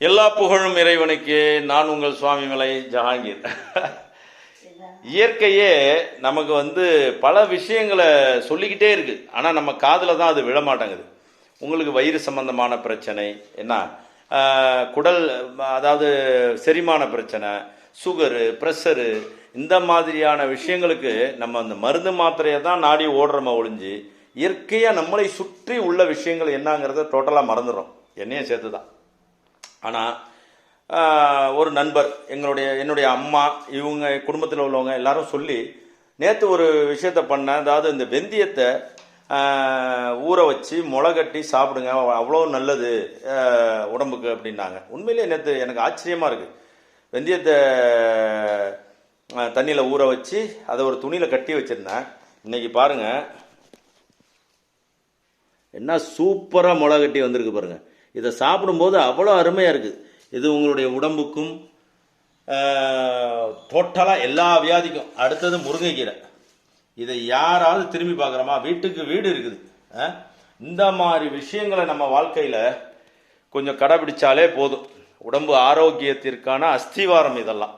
எல்லா புகழும் இறைவனுக்கு. நான் உங்கள் சுவாமிமலை ஜஹாங்கீர். இயற்கையே நமக்கு பல விஷயங்களை சொல்லிக்கிட்டே இருக்கு. ஆனால் நம்ம காதில் தான் அது விழமாட்டேங்குது. உங்களுக்கு வயிறு சம்பந்தமான பிரச்சனை என்ன, குடல் அதாவது செரிமான பிரச்சனை, சுகரு, ப்ரெஷரு, இந்த மாதிரியான விஷயங்களுக்கு நம்ம அந்த மருந்து மாத்திரையை தான் நாடி ஓடுறோம ஒழிஞ்சு இயற்கையாக நம்மளை சுற்றி உள்ள விஷயங்கள் என்னங்கிறத டோட்டலாக மறந்துடுறோம், என்னையும் சேர்த்து தான். ஆனால் ஒரு நண்பர், என்னுடைய அம்மா, இவங்க குடும்பத்தில் உள்ளவங்க எல்லாரும் சொல்லி நேற்று ஒரு விஷயத்த பண்ணேன். அதாவது இந்த வெந்தயத்தை ஊற வச்சு முளை கட்டி சாப்பிடுங்க, அவ்வளோ நல்லது உடம்புக்கு அப்படின்னாங்க. உண்மையிலே நேற்று எனக்கு ஆச்சரியமாக இருக்குது. வெந்தயத்தை தண்ணியில் ஊற வச்சு அதை ஒரு துணியில் கட்டி வச்சுருந்தேன். இன்னைக்கு பாருங்கள் என்ன சூப்பராக முளை கட்டி வந்திருக்கு பாருங்கள். இதை சாப்பிடும்போது அவ்வளோ அருமையாக இருக்குது. இது உங்களுடைய உடம்புக்கும் டோட்டலாக எல்லா வியாதிக்கும். அடுத்தது முருங்கைக்கீரை. இதை யாராவது திரும்பி பார்க்குறோமா? வீட்டுக்கு வீடு இருக்குது. இந்த மாதிரி விஷயங்களை நம்ம வாழ்க்கையில் கொஞ்சம் கடைபிடிச்சாலே போதும். உடம்பு ஆரோக்கியத்திற்கான அஸ்திவாரம் இதெல்லாம்.